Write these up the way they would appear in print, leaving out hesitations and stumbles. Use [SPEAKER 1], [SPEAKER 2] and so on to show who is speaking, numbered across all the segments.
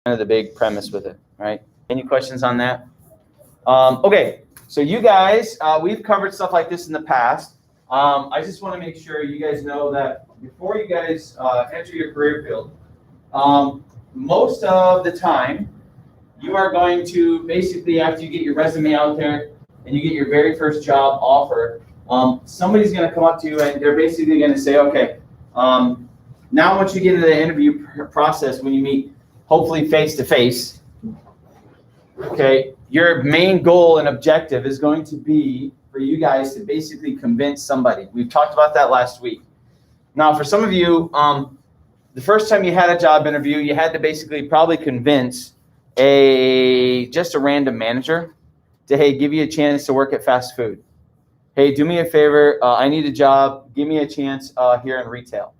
[SPEAKER 1] kind of the big premise with it, right? Any questions on that? Okay, so you guys, we've covered stuff like this in the past. I just want to make sure you guys know that before you guys enter your career field, most of the time, you are going to basically, after you get your resume out there and you get your very first job offer, somebody's going to come up to you and they're basically going to say, okay, now once you get into the interview process, when you meet hopefully face to face, okay, your main goal and objective is going to be for you guys to basically convince somebody. We've talked about that last week. Now, for some of you, the first time you had a job interview, you had to basically probably convince just a random manager to, hey, give you a chance to work at fast food. Hey, do me a favor. I need a job. Give me a chance here in retail.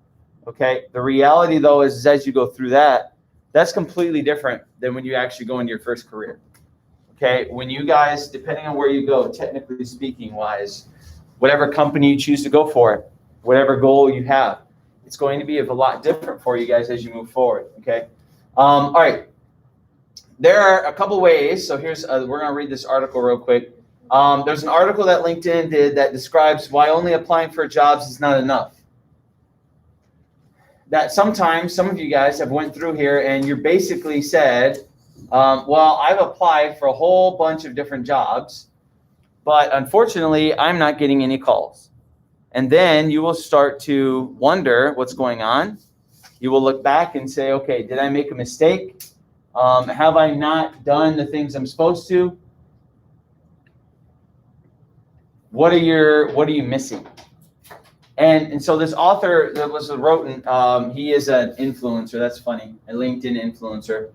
[SPEAKER 1] Okay. The reality, though, is as you go through that, that's completely different than when you actually go into your first career. Okay. When you guys, depending on where you go, technically speaking wise, whatever company you choose to go for, whatever goal you have, it's going to be a lot different for you guys as you move forward. Okay. All right. There are a couple ways. So here's, we're going to read this article real quick. There's an article that LinkedIn did that describes why only applying for jobs is not enough. That sometimes some of you guys have went through here and you basically said, well, I've applied for a whole bunch of different jobs, but unfortunately, I'm not getting any calls. And then you will start to wonder what's going on. You will look back and say, okay, did I make a mistake? Have I not done the things I'm supposed to? What are you missing? And so this author that wrote, he is an influencer. That's funny, a LinkedIn influencer.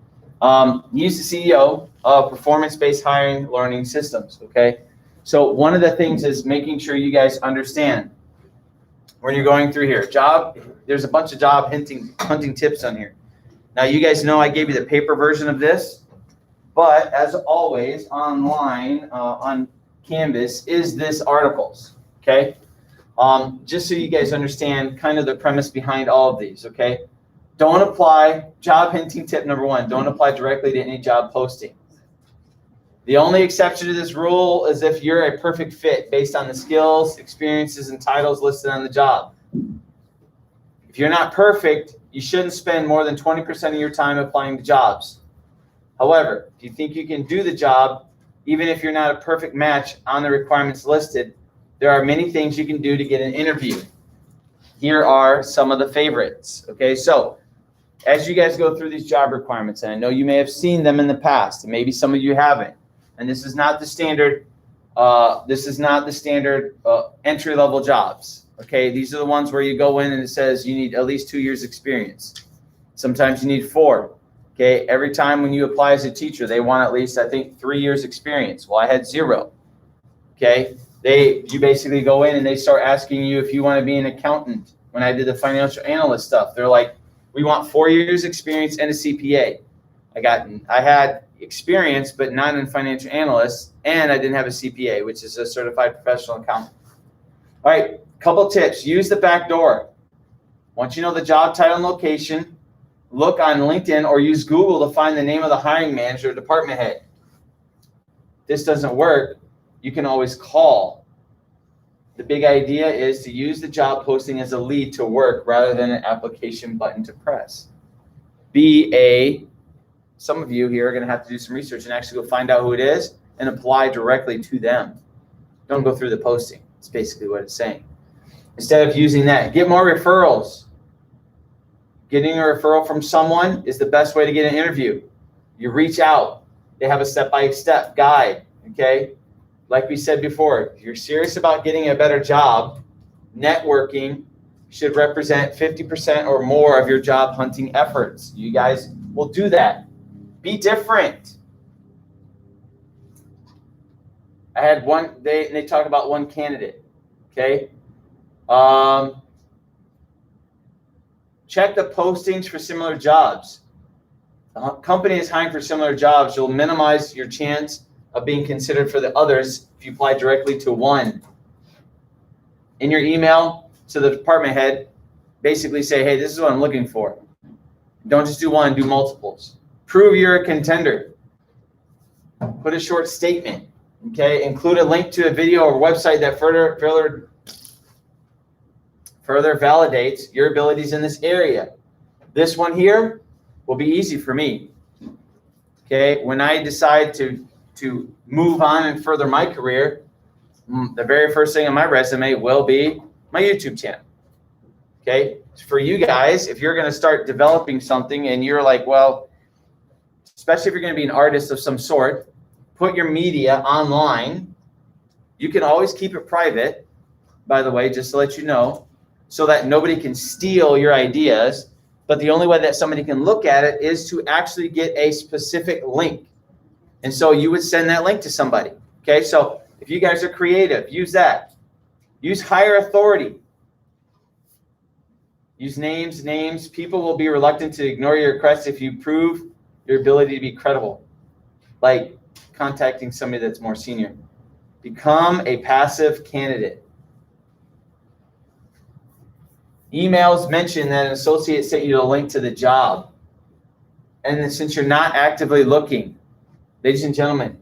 [SPEAKER 1] He's the CEO of performance-based hiring learning systems. Okay, so one of the things is making sure you guys understand when you're going through here. There's a bunch of job hunting tips on here. Now you guys know I gave you the paper version of this, but as always online on Canvas is this articles. Okay. Just so you guys understand kind of the premise behind all of these, okay? Don't apply, job hinting tip number 1, don't apply directly to any job posting. The only exception to this rule is if you're a perfect fit based on the skills, experiences, and titles listed on the job. If you're not perfect, you shouldn't spend more than 20% of your time applying to jobs. However, if you think you can do the job, even if you're not a perfect match on the requirements listed, there are many things you can do to get an interview. Here are some of the favorites. Okay, so as you guys go through these job requirements, and I know you may have seen them in the past, and maybe some of you haven't, and this is not the standard. Entry-level jobs. Okay, these are the ones where you go in and it says you need at least 2 years experience. Sometimes you need 4. Okay, every time when you apply as a teacher, they want at least, I think, 3 years experience. Well, I had 0. Okay. You basically go in and they start asking you if you want to be an accountant. When I did the financial analyst stuff, they're like, we want 4 years experience and a CPA. I had experience, but not in financial analyst, and I didn't have a CPA, which is a certified professional accountant. All right, couple tips. Use the back door. Once you know the job title and location, look on LinkedIn or use Google to find the name of the hiring manager or department head. If this doesn't work, you can always call. The big idea is to use the job posting as a lead to work rather than an application button to press. Some of you here are going to have to do some research and actually go find out who it is and apply directly to them. Don't go through the posting. It's basically what it's saying. Instead of using that, get more referrals. Getting a referral from someone is the best way to get an interview. You reach out. They have a step-by-step guide, okay? Like we said before, if you're serious about getting a better job, networking should represent 50% or more of your job hunting efforts. You guys will do that. Be different. I had one, they talk about one candidate, okay? Check the postings for similar jobs. The company is hiring for similar jobs. You'll minimize your chance of being considered for the others if you apply directly to one. In your email to the department head, basically say, hey, this is what I'm looking for. Don't just do one, do multiples. Prove you're a contender. Put a short statement. Okay, include a link to a video or website that further validates your abilities in this area. This one here will be easy for me. Okay, when I decide to move on and further my career, the very first thing on my resume will be my YouTube channel. Okay, for you guys, if you're going to start developing something and you're like, well, especially if you're going to be an artist of some sort, put your media online. You can always keep it private, by the way, just to let you know, so that nobody can steal your ideas. But the only way that somebody can look at it is to actually get a specific link. And so you would send that link to somebody. Okay, so if you guys are creative, use that. Use higher authority. Use names. People will be reluctant to ignore your requests if you prove your ability to be credible. Like contacting somebody that's more senior. Become a passive candidate. Emails mention that an associate sent you a link to the job. And then since you're not actively looking, ladies and gentlemen,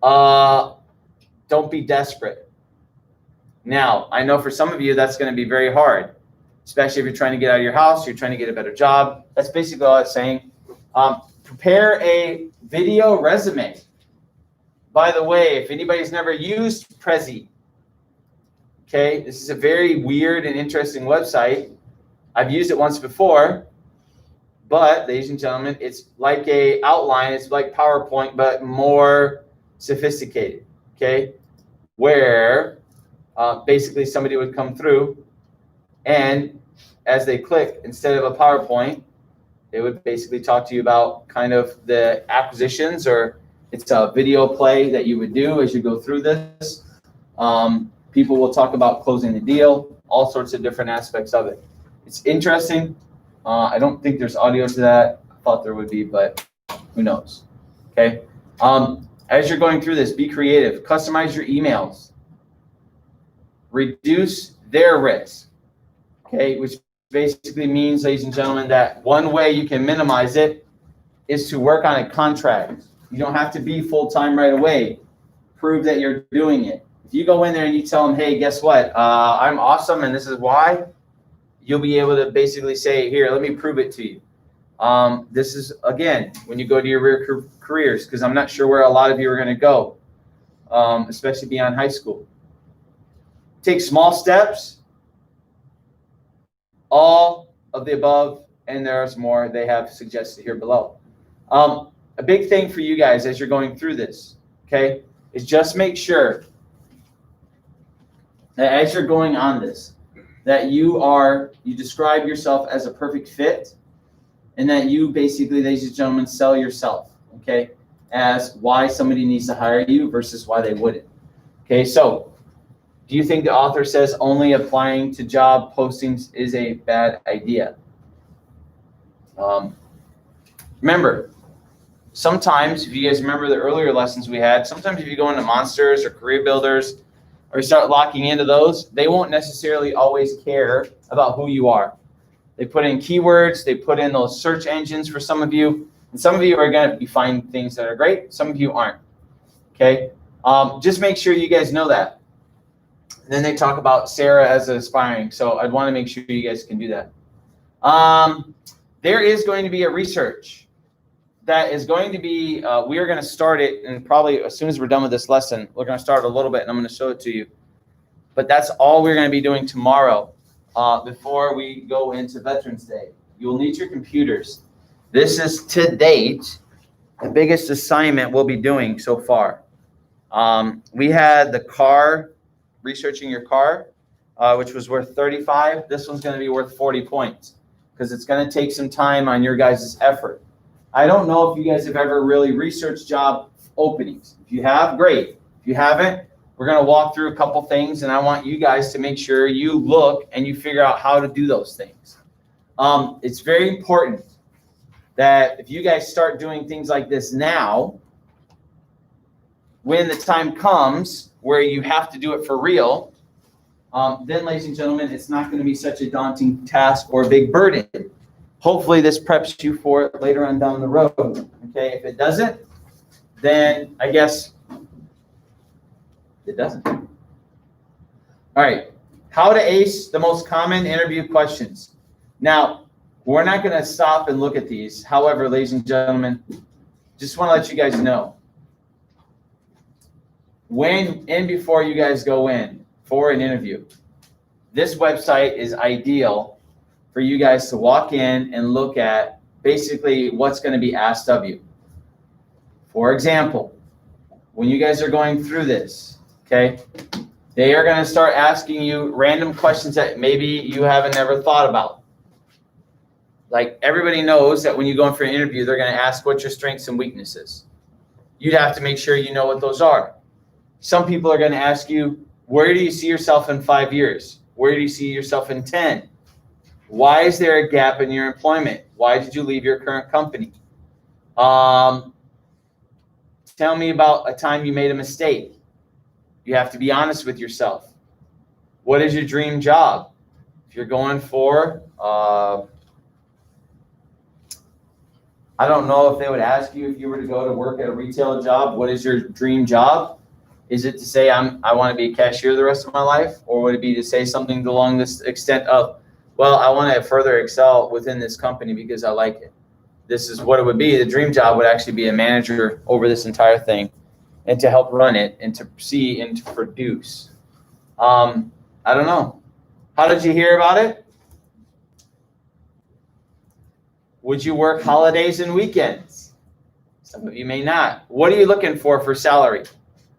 [SPEAKER 1] don't be desperate. Now, I know for some of you that's going to be very hard, especially if you're trying to get out of your house, you're trying to get a better job. That's basically all it's saying. Prepare a video resume. By the way, if anybody's never used Prezi, okay, this is a very weird and interesting website. I've used it once before, but ladies and gentlemen, it's like a outline. It's like PowerPoint, but more sophisticated, okay, where basically somebody would come through and as they click, instead of a PowerPoint, they would basically talk to you about kind of the acquisitions, or it's a video play that you would do as you go through this. People will talk about closing the deal, all sorts of different aspects of it. It's interesting. I don't think there's audio to that. I thought there would be, but who knows? Okay. As you're going through this, be creative. Customize your emails. Reduce their risk. Okay, which basically means, ladies and gentlemen, that one way you can minimize it is to work on a contract. You don't have to be full-time right away. Prove that you're doing it. If you go in there and you tell them, hey, guess what? I'm awesome and this is why, you'll be able to basically say, here, let me prove it to you. This is, again, when you go to your careers, because I'm not sure where a lot of you are going to go, especially beyond high school. Take small steps. All of the above, and there's more they have suggested here below. A big thing for you guys as you're going through this, okay, is just make sure that as you're going on this, that you describe yourself as a perfect fit, and that you basically, ladies and gentlemen, sell yourself, okay, as why somebody needs to hire you versus why they wouldn't. Okay, so do you think the author says only applying to job postings is a bad idea? Remember, sometimes, if you guys remember the earlier lessons we had, sometimes if you go into Monsters or Career Builders or you start locking into those, they won't necessarily always care about who you are. They put in keywords, they put in those search engines for some of you, and some of you are going to be finding things that are great, some of you aren't, okay? Just make sure you guys know that. And then they talk about Sarah as aspiring, so I'd want to make sure you guys can do that. There is going to be a research that is going to be, we are going to start it, and probably as soon as we're done with this lesson, we're going to start a little bit, and I'm going to show it to you. But that's all we're going to be doing tomorrow before we go into Veterans Day. You'll need your computers. This is, to date, the biggest assignment we'll be doing so far. We had the car, researching your car, which was worth 35. This one's going to be worth 40 points because it's going to take some time on your guys' effort. I don't know if you guys have ever really researched job openings. If you have, great. If you haven't, we're going to walk through a couple things, and I want you guys to make sure you look and you figure out how to do those things. It's very important that if you guys start doing things like this now, when the time comes where you have to do it for real, then, ladies and gentlemen, it's not going to be such a daunting task or a big burden. Hopefully this preps you for it later on down the road, Okay, if it doesn't, then I guess it doesn't. All right, how to ace the most common interview questions. Now, we're not going to stop and look at these. However, ladies and gentlemen, just want to let you guys know, when and before you guys go in for an interview, this website is ideal for you guys to walk in and look at basically what's going to be asked of you. For example, when you guys are going through this, okay, they are going to start asking you random questions that maybe you haven't ever thought about. Like, everybody knows that when you go in for an interview, they're going to ask what your strengths and weaknesses. You'd have to make sure you know what those are. Some people are going to ask you, where do you see yourself in 5 years? Where do you see yourself in 10? Why is there a gap in your employment? Why did you leave your current company? Tell me about a time you made a mistake. You have to be honest with yourself. What is your dream job? If you're going for, I don't know if they would ask you if you were to go to work at a retail job, what is your dream job? Is it to say I want to be a cashier the rest of my life? Or would it be to say something along this extent of, well, I want to further excel within this company because I like it. This is what it would be. The dream job would actually be a manager over this entire thing and to help run it and to see and to produce. I don't know. How did you hear about it? Would you work holidays and weekends? Some of you may not. What are you looking for salary?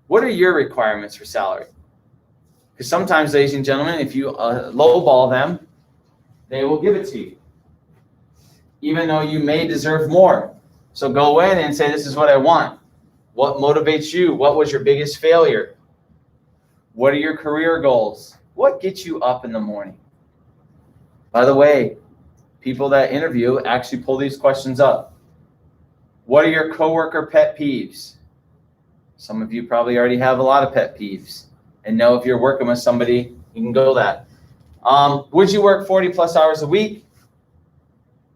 [SPEAKER 1] What are your requirements for salary? Because sometimes, ladies and gentlemen, if you lowball them, they will give it to you, even though you may deserve more. So go in and say, this is what I want. What motivates you? What was your biggest failure? What are your career goals? What gets you up in the morning? By the way, people that interview actually pull these questions up. What are your coworker pet peeves? Some of you probably already have a lot of pet peeves and know if you're working with somebody, you can go that. Would you work 40 plus hours a week?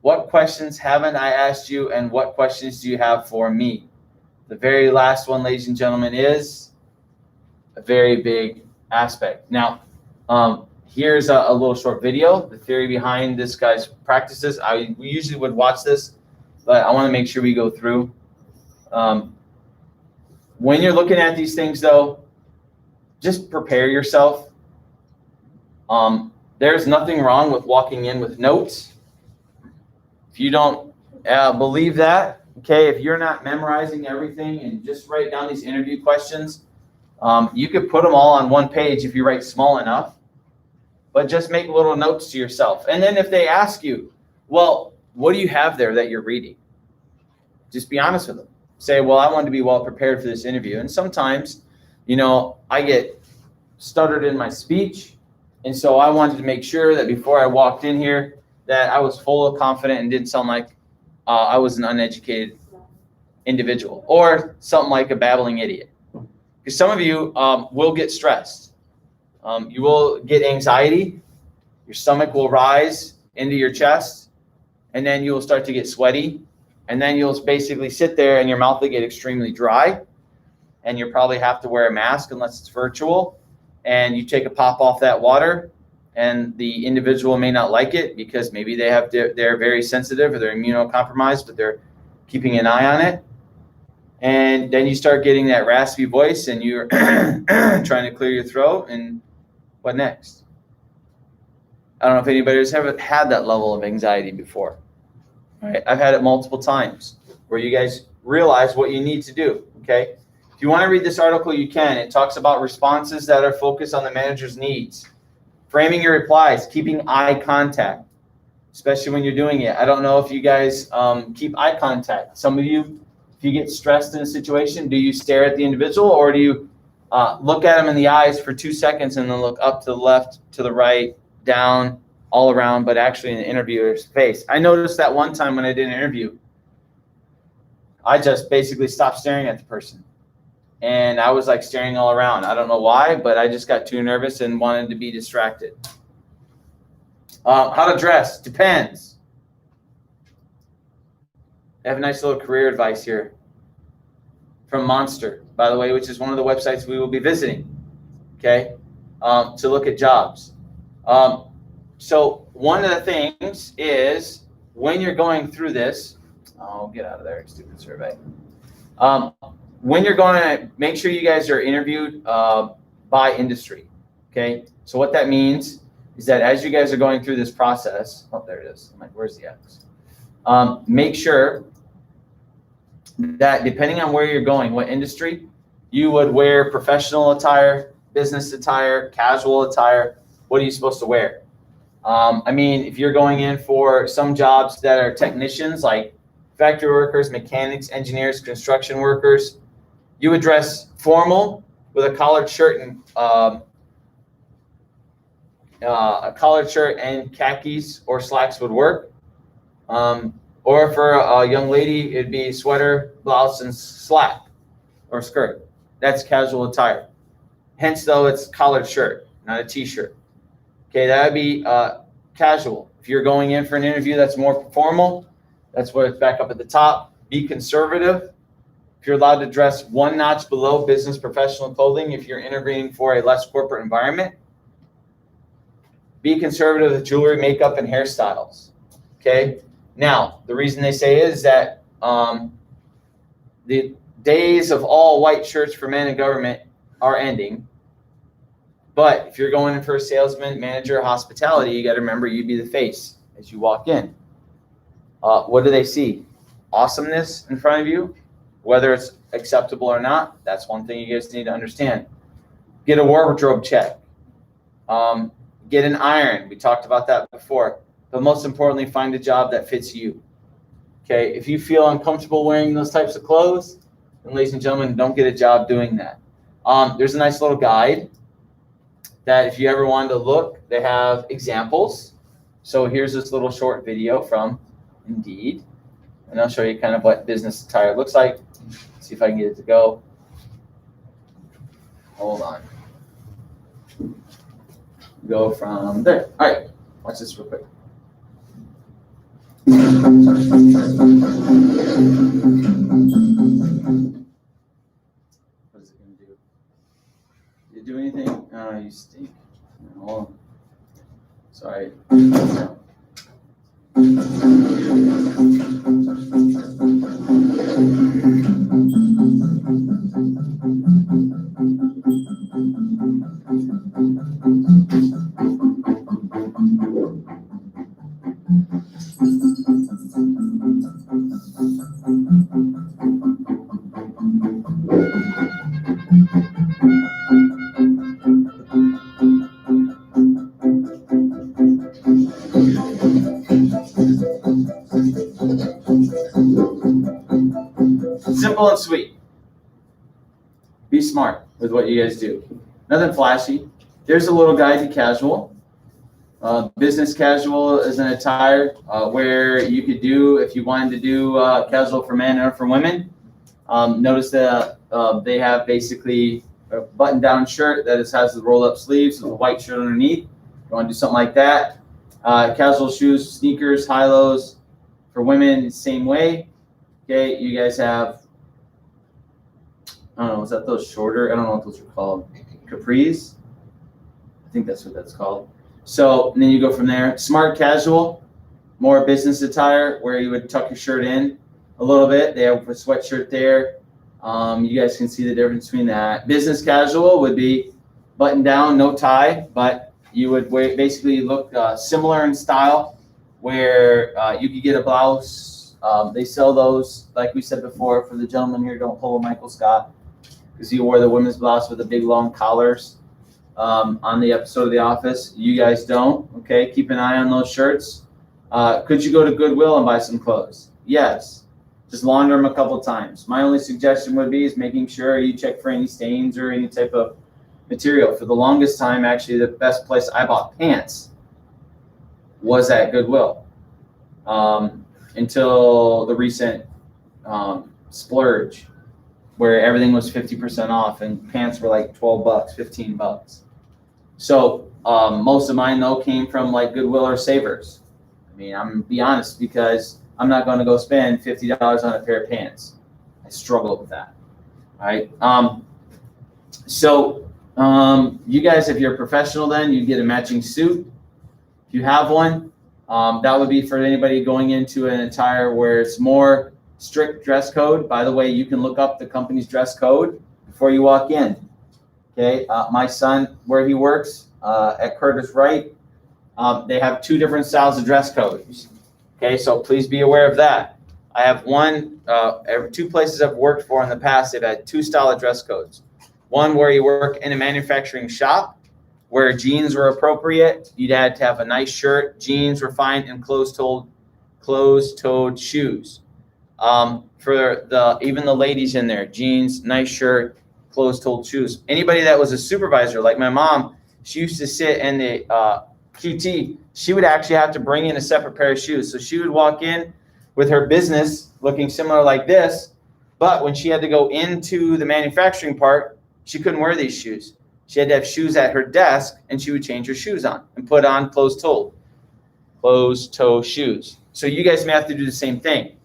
[SPEAKER 1] What questions haven't I asked you, and what questions do you have for me? The very last one, ladies and gentlemen, is a very big aspect. Now, here's a little short video, the theory behind this guy's practices. We usually would watch this, but I want to make sure we go through. When you're looking at these things, though, just prepare yourself. There's nothing wrong with walking in with notes. If you don't believe that, okay, if you're not memorizing everything and just write down these interview questions, you could put them all on one page if you write small enough, but just make little notes to yourself. And then if they ask you, well, what do you have there that you're reading? Just be honest with them. Say, well, I wanted to be well prepared for this interview. And sometimes, you know, I get stuttered in my speech. And so I wanted to make sure that before I walked in here that I was full of confidence and didn't sound like I was an uneducated individual or something like a babbling idiot. Because some of you will get stressed. You will get anxiety. Your stomach will rise into your chest. And then you will start to get sweaty. And then you'll basically sit there and your mouth will get extremely dry. And you'll probably have to wear a mask unless it's virtual. And you take a pop off that water and the individual may not like it because maybe they're very sensitive or they're immunocompromised, but they're keeping an eye on it. And then you start getting that raspy voice and you're trying to clear your throat. And what next? I don't know if anybody's ever had that level of anxiety before. Right? I've had it multiple times where you guys realize what you need to do, okay? If you want to read this article, you can. It talks about responses that are focused on the manager's needs, framing your replies, keeping eye contact, especially when you're doing it. I don't know if you guys keep eye contact. Some of you, if you get stressed in a situation, do you stare at the individual or do you look at them in the eyes for 2 seconds and then look up to the left, to the right, down, all around, but actually in the interviewer's face? I noticed that one time when I did an interview, I just basically stopped staring at the person. And I was like staring all around. I don't know why, but I just got too nervous and wanted to be distracted. How to dress depends. I have a nice little career advice here from Monster, by the way, which is one of the websites we will be visiting, okay, to look at jobs. So one of the things is when you're going through this, oh, get out of there, stupid survey. When you're going to make sure you guys are interviewed by industry, okay? So what that means is that as you guys are going through this process, oh, there it is. I'm like, where's the X? Make sure that depending on where you're going, what industry, you would wear professional attire, business attire, casual attire. What are you supposed to wear? I mean, if you're going in for some jobs that are technicians, like factory workers, mechanics, engineers, construction workers, you would dress formal with a collared shirt and khakis or slacks would work. Or for a young lady, it'd be sweater, blouse, and slack or skirt. That's casual attire. Hence, though, it's collared shirt, not a t-shirt. Okay, that would be casual. If you're going in for an interview that's more formal, that's where it's back up at the top. Be conservative. If you're allowed to dress one notch below business professional clothing, if you're interviewing for a less corporate environment, be conservative with jewelry, makeup, and hairstyles. Okay. Now, the reason they say is that the days of all white shirts for men in government are ending. But if you're going in for a salesman, manager, hospitality, you got to remember you'd be the face as you walk in. What do they see? Awesomeness in front of you, whether it's acceptable or not. That's one thing you guys need to understand. Get a wardrobe check. Get an iron. We talked about that before. But most importantly, find a job that fits you. Okay, if you feel uncomfortable wearing those types of clothes, then ladies and gentlemen, don't get a job doing that. There's a nice little guide that if you ever wanted to look, they have examples. So here's this little short video from Indeed, and I'll show you kind of what business attire looks like. Let's see if I can get it to go. Hold on. Go from there. All right, watch this real quick. What is it going to do? Did it do anything? Oh, you stink. Hold on. Sorry. Simple and sweet. Be smart with what you guys do. Nothing flashy. There's a little guide to casual. Business casual is an attire where you could do, if you wanted to do casual for men or for women. Notice that they have basically a button-down shirt that has the roll-up sleeves with a white shirt underneath. You want to do something like that. Casual shoes, sneakers, high-lows. For women, same way. Okay, you guys have, I don't know, is that those shorter? I don't know what those are called. Capris? I think that's what that's called. So, and then you go from there. Smart casual, more business attire where you would tuck your shirt in a little bit. They have a sweatshirt there. You guys can see the difference between that. Business casual would be button down, no tie, but you would basically look similar in style where you could get a blouse. They sell those, like we said before, for the gentleman here, don't pull a Michael Scott, because he wore the women's blouse with the big long collars on the episode of The Office. You guys don't, okay? Keep an eye on those shirts. Could you go to Goodwill and buy some clothes? Yes. Just launder them a couple times. My only suggestion would be is making sure you check for any stains or any type of material. For the longest time, actually, the best place I bought pants was at Goodwill until the recent splurge, where everything was 50% off and pants were like $12, $15. So most of mine though came from like Goodwill or Savers. I mean, I'm gonna be honest, because I'm not going to go spend $50 on a pair of pants. I struggle with that. All right. You guys, if you're a professional, then you get a matching suit. If you have one, that would be for anybody going into an attire where it's more strict dress code. By the way, you can look up the company's dress code before you walk in. Okay. My son, where he works at Curtis Wright, they have 2 different styles of dress codes. Okay, so please be aware of that. I have 2 places I've worked for in the past, they've had 2 style of dress codes. One where you work in a manufacturing shop where jeans were appropriate. You'd had to have a nice shirt, jeans were fine, and closed-toed shoes. For even the ladies in there, jeans, nice shirt, closed-toed shoes. Anybody that was a supervisor, like my mom, she used to sit in the QT, she would actually have to bring in a separate pair of shoes. So she would walk in with her business looking similar like this, but when she had to go into the manufacturing part, she couldn't wear these shoes. She had to have shoes at her desk, and she would change her shoes on and put on closed-toe shoes. So you guys may have to do the same thing,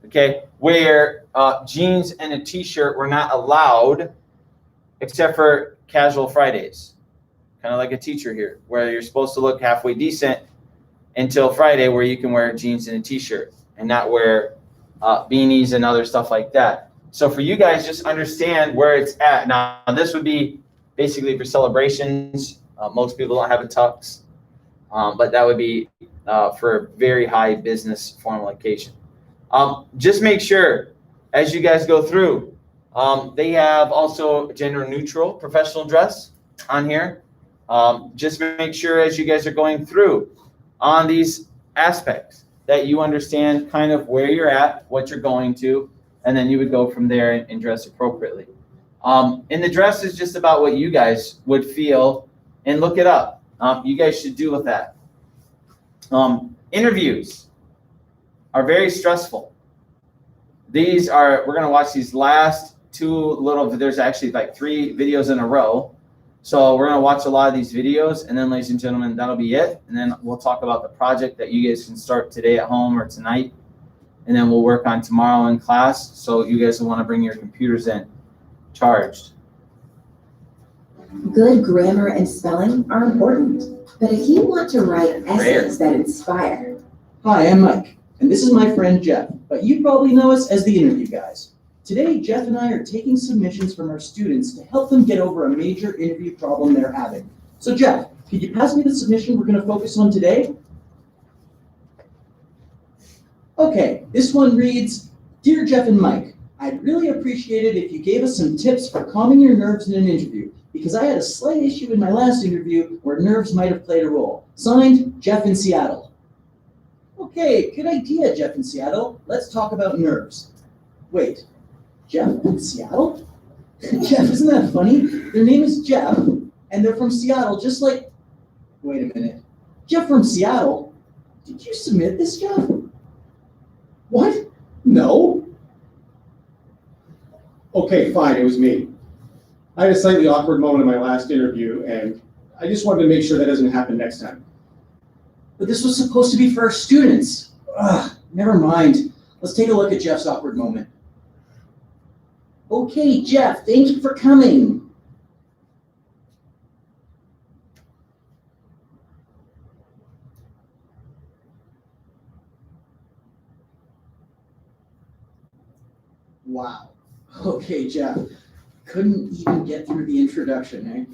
[SPEAKER 1] okay? Where jeans and a t-shirt were not allowed except for casual Fridays. Kind of like a teacher here, where you're supposed to look halfway decent until Friday, where you can wear jeans and a t-shirt and not wear beanies and other stuff like that. So for you guys, just understand where it's at. Now, this would be basically for celebrations. Most people don't have a tux, but that would be for a very high business formal occasion. Just make sure as you guys go through, they have also gender neutral professional dress on here. Just make sure as you guys are going through on these aspects that you understand kind of where you're at, what you're going to, and then you would go from there and dress appropriately. And the dress is just about what you guys would feel, and look it up. You guys should do with that. Interviews are very stressful. We're going to watch these last 2 there's actually like 3 videos in a row. So we're going to watch a lot of these videos, and then, ladies and gentlemen, that'll be it. And then we'll talk about the project that you guys can start today at home or tonight. And then we'll work on tomorrow in class. So you guys will want to bring your computers in charged.
[SPEAKER 2] Good grammar and spelling are important, but if you want to write essays that inspire.
[SPEAKER 3] Hi, I'm Mike, and this is my friend Jeff, but you probably know us as the interview guys. Today, Jeff and I are taking submissions from our students to help them get over a major interview problem they're having. So Jeff, could you pass me the submission we're going to focus on today? Okay, this one reads, Dear Jeff and Mike, I'd really appreciate it if you gave us some tips for calming your nerves in an interview, because I had a slight issue in my last interview where nerves might have played a role. Signed, Jeff in Seattle. Okay, good idea, Jeff in Seattle. Let's talk about nerves. Wait, Jeff in Seattle? Jeff, isn't that funny? Their name is Jeff, and they're from Seattle, just like... Wait a minute. Jeff from Seattle? Did you submit this, Jeff? What? No.
[SPEAKER 4] Okay, fine, it was me. I had a slightly awkward moment in my last interview, and I just wanted to make sure that doesn't happen next time.
[SPEAKER 3] But this was supposed to be for our students. Ugh, never mind. Let's take a look at Jeff's awkward moment. Okay, Jeff, thank you for coming. Wow. Okay, Jeff. Couldn't even get through the introduction, eh?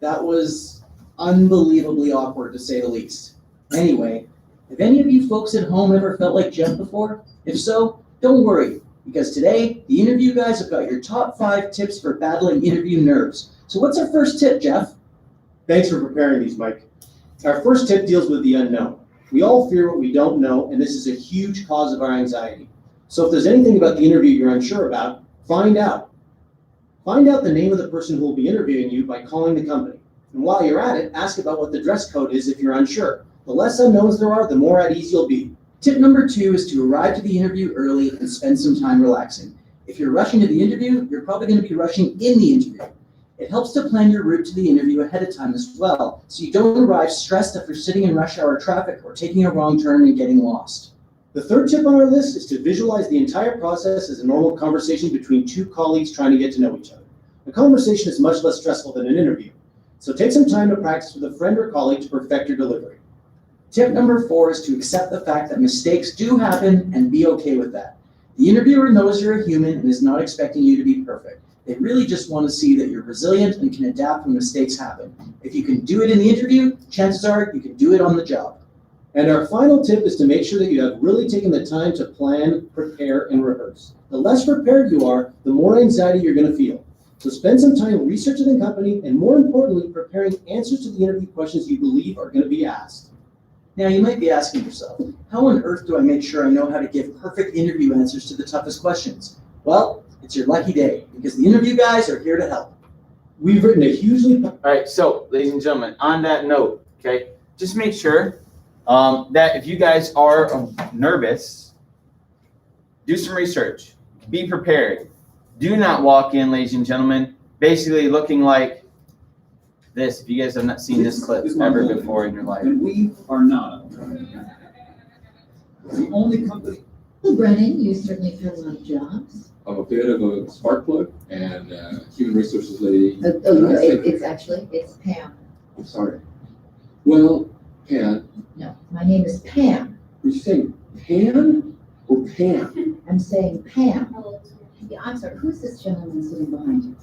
[SPEAKER 3] That was unbelievably awkward, to say the least. Anyway, have any of you folks at home ever felt like Jeff before? If so, don't worry, because today, the interview guys have got your top 5 tips for battling interview nerves. So what's our first tip, Jeff?
[SPEAKER 4] Thanks for preparing these, Mike. Our first tip deals with the unknown. We all fear what we don't know, and this is a huge cause of our anxiety. So if there's anything about the interview you're unsure about, find out. Find out the name of the person who will be interviewing you by calling the company. And while you're at it, ask about what the dress code is if you're unsure. The less unknowns there are, the more at ease you'll be. Tip number 2 is to arrive to the interview early and spend some time relaxing. If you're rushing to the interview, you're probably going to be rushing in the interview. It helps to plan your route to the interview ahead of time as well, so you don't arrive stressed after sitting in rush hour traffic or taking a wrong turn and getting lost. The third tip on our list is to visualize the entire process as a normal conversation between two colleagues trying to get to know each other. A conversation is much less stressful than an interview. So take some time to practice with a friend or colleague to perfect your delivery.
[SPEAKER 3] Tip number 4 is to accept the fact that mistakes do happen and be okay with that. The interviewer knows you're a human and is not expecting you to be perfect. They really just want to see that you're resilient and can adapt when mistakes happen. If you can do it in the interview, chances are you can do it on the job.
[SPEAKER 4] And our final tip is to make sure that you have really taken the time to plan, prepare, and rehearse. The less prepared you are, the more anxiety you're going to feel. So spend some time researching the company and, more importantly, preparing answers to the interview questions you believe are going to be asked.
[SPEAKER 3] Now you might be asking yourself, how on earth do I make sure I know how to give perfect interview answers to the toughest questions? Well, it's your lucky day, because the interview guys are here to help.
[SPEAKER 4] We've written a hugely...
[SPEAKER 1] All right, so ladies and gentlemen, on that note, okay, just make sure that if you guys are nervous, do some research, be prepared. Do not walk in, ladies and gentlemen, basically looking like this. If you guys have not seen this clip ever before in your life.
[SPEAKER 5] And we are not. The only company.
[SPEAKER 2] Well, Brennan, you certainly fill a lot of jobs.
[SPEAKER 6] I'm a bit of a spark plug and human resources lady.
[SPEAKER 2] No, it's Pam.
[SPEAKER 6] I'm sorry. Well, Pan,
[SPEAKER 2] No, my name is Pam.
[SPEAKER 6] were you saying Pan or Pam?
[SPEAKER 2] I'm saying Pam. Yeah, I'm sorry, who's this gentleman sitting behind you?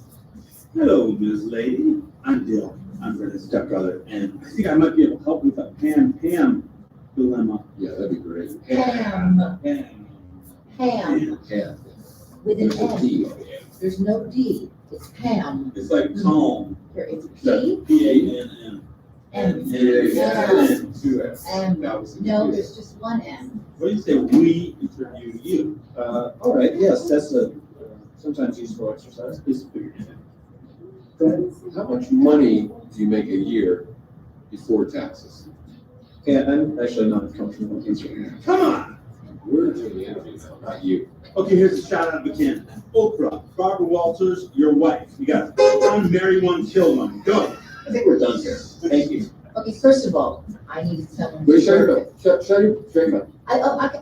[SPEAKER 5] Hello, Ms. Lady. I'm Dill. I'm Brendan's stepbrother, and I think I might be able to help with the Pam dilemma.
[SPEAKER 6] Yeah, that'd be great.
[SPEAKER 2] Pam.
[SPEAKER 5] Pam.
[SPEAKER 2] Pam,
[SPEAKER 6] Pan.
[SPEAKER 2] with an
[SPEAKER 6] There's a
[SPEAKER 2] N.
[SPEAKER 6] P on the end.
[SPEAKER 2] There's no D. It's Pam.
[SPEAKER 5] It's like calm.
[SPEAKER 2] Here, it's
[SPEAKER 5] That's
[SPEAKER 2] P.
[SPEAKER 5] P-A-N-M.
[SPEAKER 2] M.
[SPEAKER 5] N.
[SPEAKER 6] Two F's.
[SPEAKER 2] M.
[SPEAKER 6] That was the
[SPEAKER 2] No,
[SPEAKER 6] confusing.
[SPEAKER 2] there's just one M.
[SPEAKER 5] What do you say we interview you?
[SPEAKER 4] all right, yes, that's a sometimes useful exercise.
[SPEAKER 5] Just figured it out.
[SPEAKER 6] Fred, how much money do you make a year before taxes?
[SPEAKER 4] Yeah, I'm actually not comfortable with these right now.
[SPEAKER 5] Come on!
[SPEAKER 6] We're doing the interview now, not you.
[SPEAKER 5] Okay, here's a shout out of a can. Oprah, Barbara Walters, your wife. You got one, marry one, kill one. Go!
[SPEAKER 4] I think we're done here. Thank you.
[SPEAKER 2] Okay, first of all, I needed someone.
[SPEAKER 6] Wait,
[SPEAKER 2] to
[SPEAKER 6] shut your
[SPEAKER 2] work
[SPEAKER 6] mouth. Shut your mouth.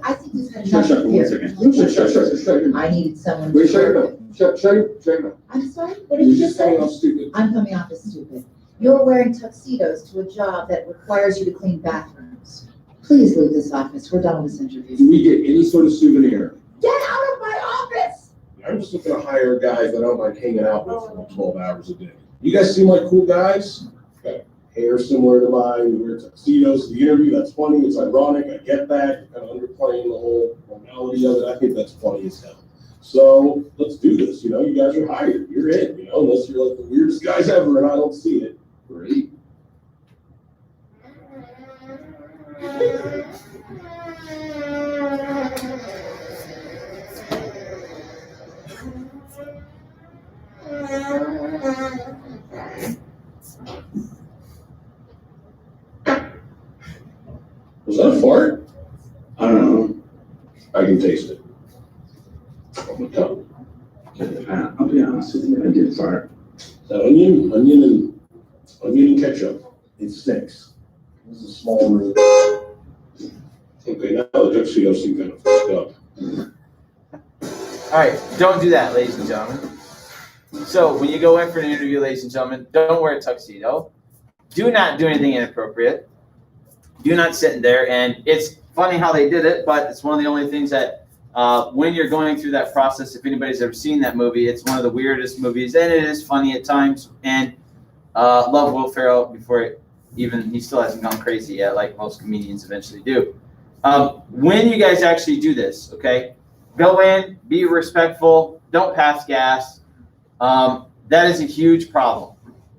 [SPEAKER 2] I think we've had
[SPEAKER 5] Shut
[SPEAKER 2] enough
[SPEAKER 5] for 1
[SPEAKER 2] here.
[SPEAKER 5] second.
[SPEAKER 6] Shut your mouth.
[SPEAKER 2] I needed someone.
[SPEAKER 6] Wait,
[SPEAKER 2] to
[SPEAKER 6] shut your
[SPEAKER 2] work
[SPEAKER 6] mouth. Shut your mouth.
[SPEAKER 2] I'm sorry, what did
[SPEAKER 6] You're
[SPEAKER 2] you
[SPEAKER 6] just
[SPEAKER 2] just say?
[SPEAKER 6] coming off stupid.
[SPEAKER 2] I'm coming off as stupid. You're wearing tuxedos to a job that requires you to clean bathrooms. Please leave this office. We're done with this
[SPEAKER 6] Do
[SPEAKER 2] interview.
[SPEAKER 6] we get any sort of souvenir?
[SPEAKER 2] Get out of my office!
[SPEAKER 6] I'm just looking to hire guys that I don't mind hanging out with for 12 hours a day. You guys seem like cool guys. Got hair similar to mine, wear tuxedos. The interview, that's funny. It's ironic. I get that. You're kind of underplaying the whole formality of it. I think that's funny as hell. So let's do this. You know, you guys are hired. You're in. You know, unless you're like the weirdest guys ever and I don't see it. Great. Was that a fart?
[SPEAKER 5] I don't know.
[SPEAKER 6] I can taste it. On my tongue.
[SPEAKER 5] I'll be honest with you, I did fart.
[SPEAKER 6] That onion and ketchup. It stinks. This is a small room. Okay, now the tuxedo seem kind of fucked up.
[SPEAKER 1] All right, don't do that, ladies and gentlemen. So when you go in for an interview, ladies and gentlemen, don't wear a tuxedo. Do not do anything inappropriate. Do not sit in there. And it's funny how they did it, but it's one of the only things that when you're going through that process, if anybody's ever seen that movie, it's one of the weirdest movies, and it is funny at times. And love Will Ferrell before he still hasn't gone crazy yet, like most comedians eventually do. When you guys actually do this, okay, go in, be respectful, don't pass gas. That is a huge problem,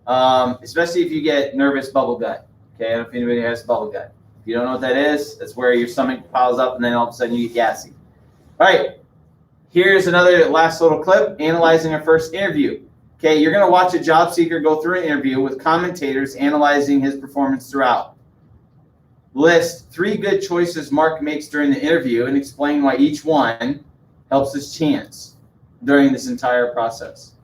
[SPEAKER 1] especially if you get nervous bubble gut. Okay, I don't know if anybody has bubble gut. If you don't know what that is, that's where your stomach piles up and then all of a sudden you get gassy. All right, here's another last little clip, analyzing a first interview. Okay, you're going to watch a job seeker go through an interview with commentators analyzing his performance throughout. List 3 good choices Mark makes during the interview and explain why each one helps his chance during this entire process.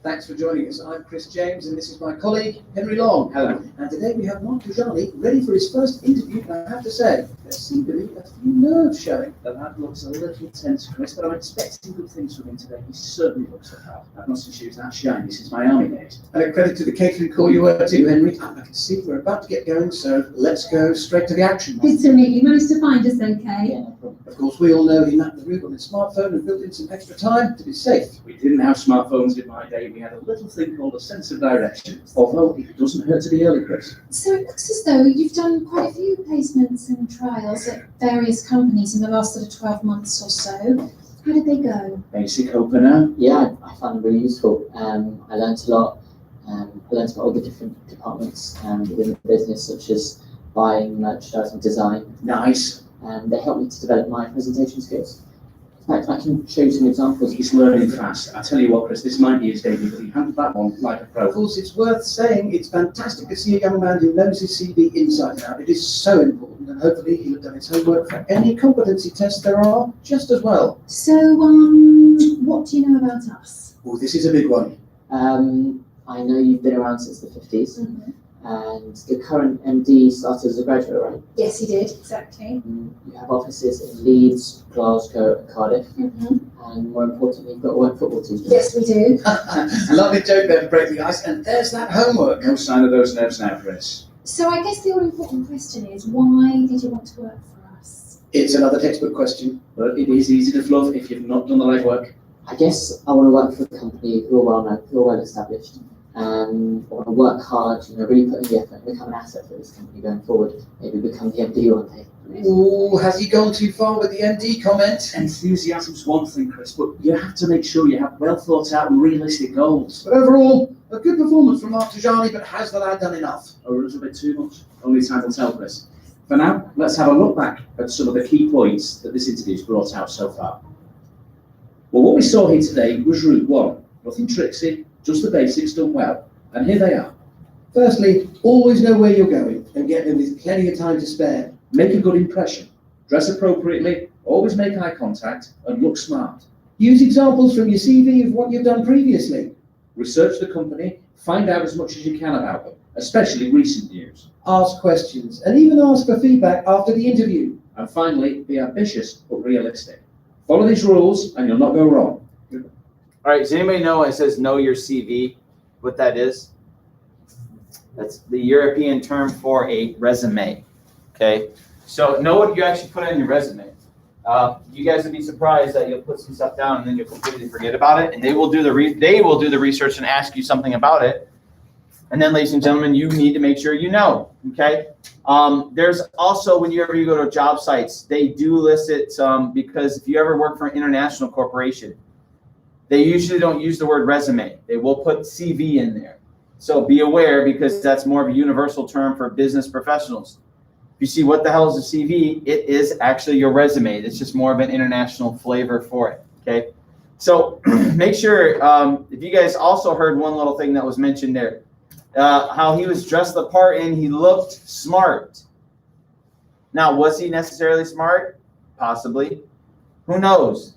[SPEAKER 7] Thanks for joining us. I'm Chris James, and this is my colleague, Henry Long.
[SPEAKER 5] Hello.
[SPEAKER 7] And today we have Mark Tujani ready for his first interview, and I have to say, there seem to be a few nerves showing.
[SPEAKER 5] That looks a little tense, Chris, but I'm expecting good things from him today. He certainly looks the part. I've not seen shoes that shiny since my army days.
[SPEAKER 7] And a credit to the catering call you were to, Henry. I can see we're about to get going, so let's go straight to the action.
[SPEAKER 8] Good to meet you. Managed to find us okay?
[SPEAKER 3] Yeah, no problem.
[SPEAKER 7] Of course, we all know he mapped the route on his smartphone and built in some extra time to be safe.
[SPEAKER 5] We didn't have smartphones in my day. We had a little thing called a sense of direction. Although it doesn't hurt to be early, Chris.
[SPEAKER 8] So it looks as though you've done quite a few placements and trials at various companies in the last sort of 12 months or so. How did they go?
[SPEAKER 5] Basic opener.
[SPEAKER 3] Yeah, I found them really useful. I learned a lot. I learned about all the different departments within the business, such as buying, merchandising, design.
[SPEAKER 5] Nice.
[SPEAKER 3] And they helped me to develop my presentation skills. In fact, I can show you some examples.
[SPEAKER 5] He's learning fast. I tell you what, Chris, this might be his debut, but he handled that one like a pro.
[SPEAKER 7] Of course, it's worth saying it's fantastic to see a young man who knows his CV inside and out. It is so important, and hopefully he'll have done his homework for any competency tests there are just as well.
[SPEAKER 8] So, what do you know about us?
[SPEAKER 7] Oh, this is a big one.
[SPEAKER 3] I know you've been around since the 50s, and the current MD started as a graduate, right?
[SPEAKER 8] Yes, he did, exactly.
[SPEAKER 3] You have offices in Leeds, Glasgow, and Cardiff, and more importantly, you've got a work football team.
[SPEAKER 8] Yes, we do.
[SPEAKER 7] Lovely joke there, breaking ice, and there's that homework.
[SPEAKER 5] No sign of those nerves now, Chris.
[SPEAKER 8] So I guess the all-important question is, why did you want to work for us?
[SPEAKER 7] It's another textbook question.
[SPEAKER 5] But it is easy to fluff if you've not done the legwork.
[SPEAKER 3] I guess I want to work for a company who are well known, who are well established. I want to work hard, really put in the effort and become an asset for this company going forward. Maybe become the MD one day.
[SPEAKER 7] Ooh, has he gone too far with the MD comment?
[SPEAKER 5] Enthusiasm's one thing, Chris, but you have to make sure you have well thought out and realistic goals.
[SPEAKER 7] But overall, a good performance from Mark Tujani, but has the lad done enough?
[SPEAKER 5] Or a little bit too much. Only time will tell, Chris. For now, let's have a look back at some of the key points that this interview's brought out so far. Well, what we saw here today was route one. Nothing tricksy, just the basics done well. And here they are.
[SPEAKER 7] Firstly, always know where you're going and get there with plenty of time to spare.
[SPEAKER 5] Make a good impression. Dress appropriately, always make eye contact, and look smart.
[SPEAKER 7] Use examples from your CV of what you've done previously.
[SPEAKER 5] Research the company, find out as much as you can about them, especially recent news.
[SPEAKER 7] Ask questions and even ask for feedback after the interview.
[SPEAKER 5] And finally, be ambitious but realistic. Follow these rules and you'll not go wrong.
[SPEAKER 1] All right, does anybody know it says know your CV, what that is? That's the European term for a resume, okay? So know what you actually put on your resume. You guys would be surprised that you'll put some stuff down and then you'll completely forget about it, and they will do the research and ask you something about it. And then, ladies and gentlemen, you need to make sure you know, okay? There's also, whenever you go to job sites, they do list it because if you ever work for an international corporation, they usually don't use the word resume. They will put CV in there. So be aware, because that's more of a universal term for business professionals. If you see what the hell is a CV, it is actually your resume. It's just more of an international flavor for it, okay? So make sure, if you guys also heard one little thing that was mentioned there, how he was dressed the part and he looked smart. Now, was he necessarily smart? Possibly. Who knows?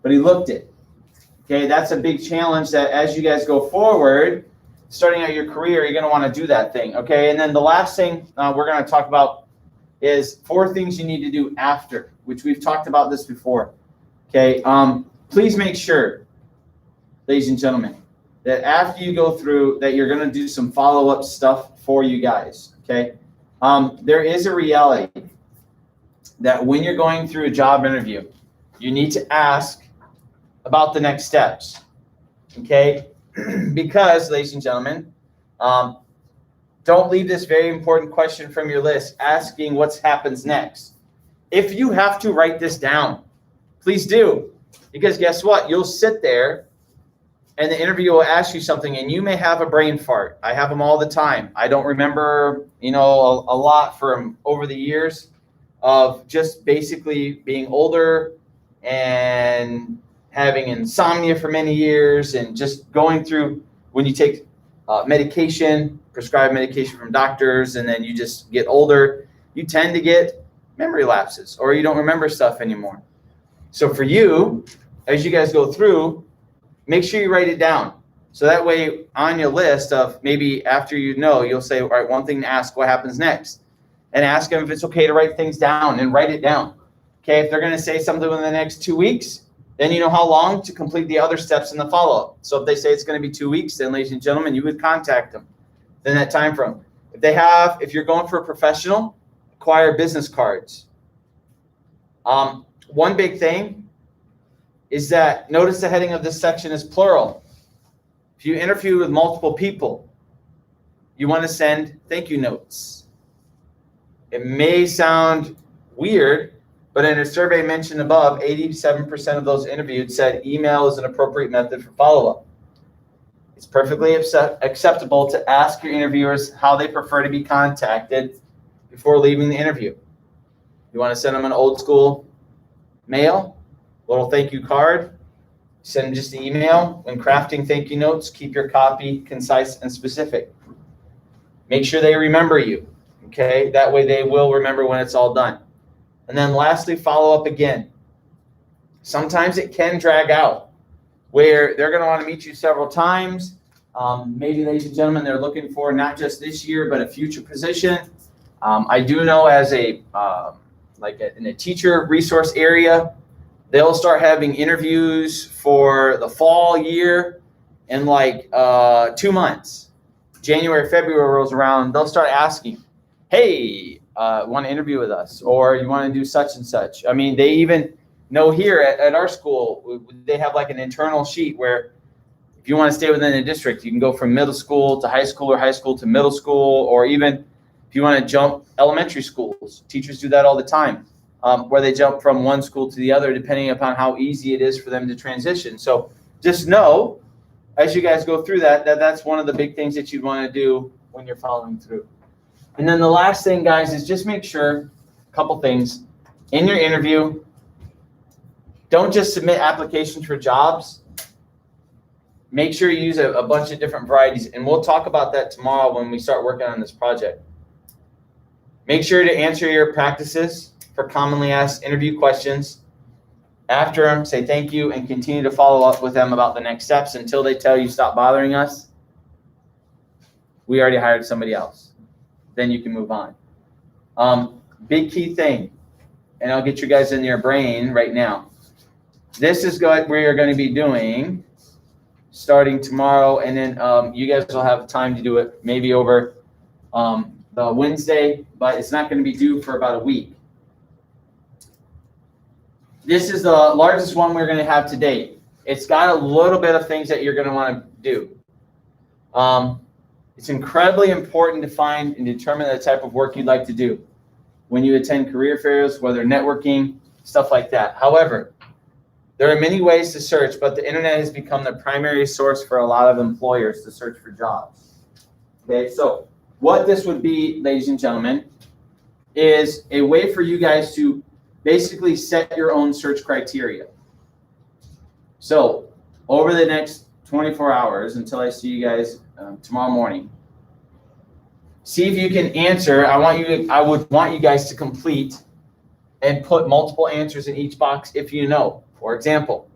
[SPEAKER 1] But he looked it. Okay, that's a big challenge that as you guys go forward, starting out your career, you're going to want to do that thing. Okay, and then the last thing we're going to talk about is 4 things you need to do after, which we've talked about this before. Okay, please make sure, ladies and gentlemen, that after you go through that, you're going to do some follow-up stuff for you guys. Okay, there is a reality that when you're going through a job interview, you need to ask about the next steps. Okay, because, ladies and gentlemen, don't leave this very important question from your list asking what happens next. If you have to write this down, please do, because guess what? You'll sit there and the interviewer will ask you something and you may have a brain fart. I have them all the time. I don't remember, a lot from over the years of just basically being older and having insomnia for many years and just going through when you take medication, prescribed medication from doctors, and then you just get older, you tend to get memory lapses or you don't remember stuff anymore. So for you, as you guys go through, make sure you write it down. So that way on your list of maybe after you know, you'll say, all right, one thing to ask, what happens next? And ask them if it's okay to write things down and write it down. Okay, if they're going to say something in the next 2 weeks, then you know how long to complete the other steps in the follow-up. So if they say it's going to be 2 weeks, then ladies and gentlemen, you would contact them in that time frame. If you're going for a professional, acquire business cards. One big thing is that notice the heading of this section is plural. If you interview with multiple people, you want to send thank you notes. It may sound weird, but in a survey mentioned above, 87% of those interviewed said email is an appropriate method for follow-up. It's perfectly acceptable to ask your interviewers how they prefer to be contacted before leaving the interview. You want to send them an old school mail, little thank you card, send them just an email. When crafting thank you notes, keep your copy concise and specific. Make sure they remember you, okay? That way they will remember when it's all done. And then lastly, follow up again. Sometimes it can drag out where they're going to want to meet you several times. Maybe, ladies and gentlemen, they're looking for not just this year, but a future position. I do know as in a teacher resource area, they'll start having interviews for the fall year in 2 months. January, February rolls around, they'll start asking, hey, want to interview with us, or you want to do such and such. I mean, they even know here at our school, they have like an internal sheet where if you want to stay within the district, you can go from middle school to high school or high school to middle school, or even if you want to jump elementary schools. Teachers do that all the time, where they jump from one school to the other depending upon how easy it is for them to transition. So just know, as you guys go through that's one of the big things that you want to do when you're following through. And then the last thing, guys, is just make sure, a couple things, in your interview, don't just submit applications for jobs. Make sure you use a bunch of different varieties, and we'll talk about that tomorrow when we start working on this project. Make sure to answer your practices for commonly asked interview questions. After them, say thank you and continue to follow up with them about the next steps until they tell you stop bothering us. We already hired somebody else. Then you can move on. Big key thing, and I'll get you guys in your brain right now. This is what we're going to be doing starting tomorrow, and then you guys will have time to do it maybe over the Wednesday, but it's not going to be due for about a week. This is the largest one we're going to have to date. It's got a little bit of things that you're going to want to do. It's incredibly important to find and determine the type of work you'd like to do when you attend career fairs, whether networking, stuff like that. However, there are many ways to search, but the internet has become the primary source for a lot of employers to search for jobs. Okay, so what this would be, ladies and gentlemen, is a way for you guys to basically set your own search criteria. So over the next 24 hours until I see you guys tomorrow morning, see if you can answer. I would want you guys to complete and put multiple answers in each box if you know. For example,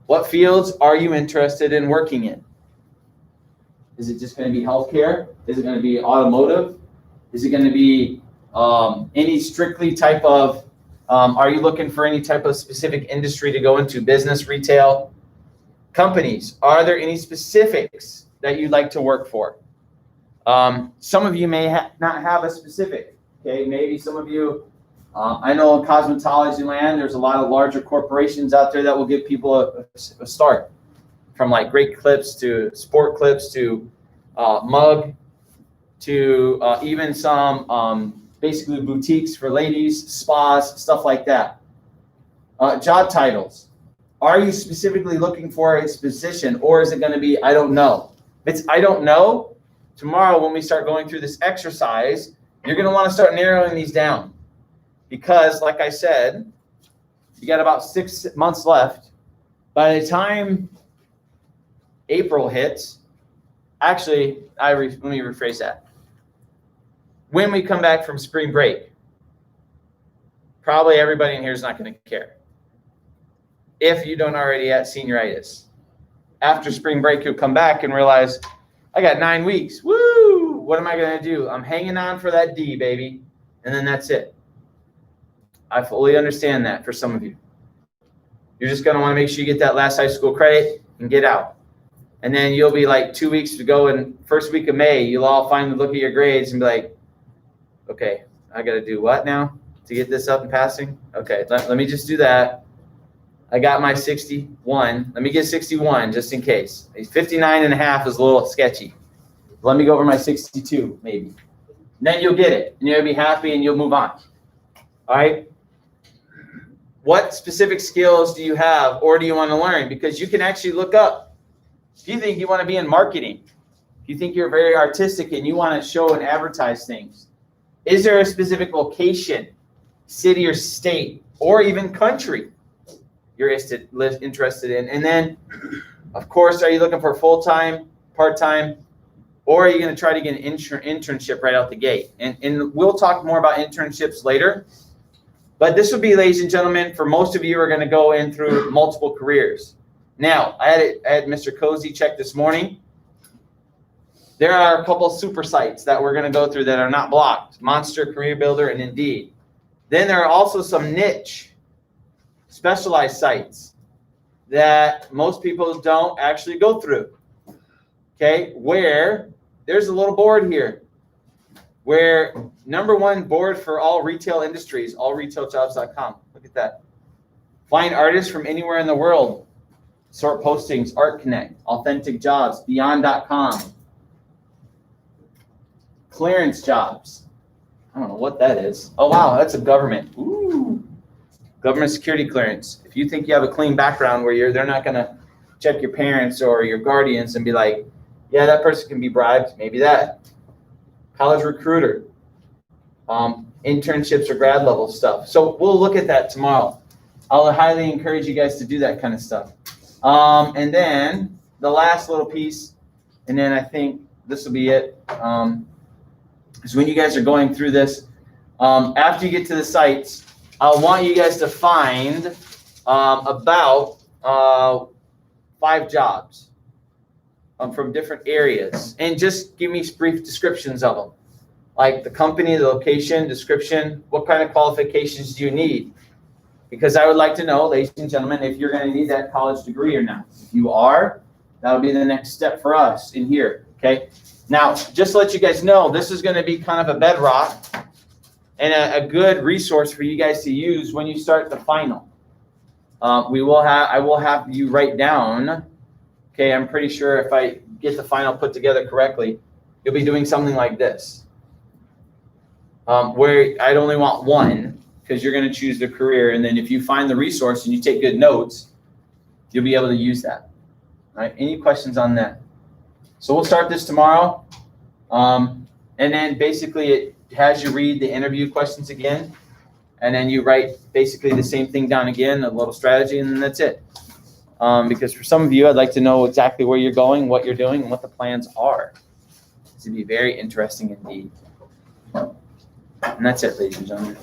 [SPEAKER 1] what fields are you interested in working in? Is it just going to be healthcare? Is it going to be automotive? Is it going to be any strictly type of, are you looking for any type of specific industry to go into, business, retail? Companies, are there any specifics that you'd like to work for? Some of you may not have a specific, okay? Maybe some of you, I know in cosmetology land, there's a lot of larger corporations out there that will give people a start, from like Great Clips to Sport Clips to Mug to even some basically boutiques for ladies, spas, stuff like that. Job titles. Are you specifically looking for a position, or is it going to be, I don't know? If it's I don't know, tomorrow when we start going through this exercise, you're going to want to start narrowing these down. Because, like I said, you got about 6 months left. By the time April hits, actually, let me rephrase that. When we come back from spring break, probably everybody in here is not going to care. If you don't already have senioritis. after spring break, you'll come back and realize, I got 9 weeks. Woo! What am I going to do? I'm hanging on for that D, baby. And then that's it. I fully understand that for some of you. You're just going to want to make sure you get that last high school credit and get out. And then you'll be like 2 weeks to go, and first week of May, you'll all finally look at your grades and be like, okay, I got to do what now to get this up and passing? Okay, let me just do that. I got my 61. Let me get 61 just in case. 59 and a half is a little sketchy. Let me go over my 62 maybe. And then you'll get it, and you'll be happy, and you'll move on. All right? What specific skills do you have or do you want to learn? Because you can actually look up. If you think you want to be in marketing, if you think you're very artistic and you want to show and advertise things, is there a specific location, city or state, or even country you're interested in? And then, of course, are you looking for full-time, part-time, or are you going to try to get an internship right out the gate? And we'll talk more about internships later. But this would be, ladies and gentlemen, for most of you who are going to go in through multiple careers. Now, I had Mr. Cozy check this morning. There are a couple of super sites that we're going to go through that are not blocked. Monster, Career Builder, and Indeed. Then there are also some niche, specialized sites that most people don't actually go through. Okay, where there's a little board here. Where #1 board for all retail industries, allretailjobs.com. Look at that. Find artists from anywhere in the world. Sort postings, Art Connect, Authentic Jobs, Beyond.com. Clearance jobs. I don't know what that is. Oh, wow, that's a government. Ooh. Government security clearance. If you think you have a clean background where they're not going to check your parents or your guardians and be like, yeah, that person can be bribed, maybe that. College recruiter, internships or grad level stuff. So we'll look at that tomorrow. I'll highly encourage you guys to do that kind of stuff. And then the last little piece, and then I think this will be it, is when you guys are going through this, after you get to the sites, I want you guys to find about 5 jobs. From different areas, and just give me brief descriptions of them, like the company, the location, description, what kind of qualifications do you need? Because I would like to know, ladies and gentlemen, if you're going to need that college degree or not. If you are, that'll be the next step for us in here. Okay. Now, just to let you guys know, this is going to be kind of a bedrock and a good resource for you guys to use when you start the final. I will have you write down. Okay, I'm pretty sure if I get the final put together correctly, you'll be doing something like this. Where I'd only want one, because you're going to choose the career. And then if you find the resource and you take good notes, you'll be able to use that. All right, any questions on that? So we'll start this tomorrow. And then basically it has you read the interview questions again. And then you write basically the same thing down again, a little strategy, and then that's it. Because for some of you, I'd like to know exactly where you're going, what you're doing, and what the plans are. This would be very interesting indeed. And that's it, ladies and gentlemen.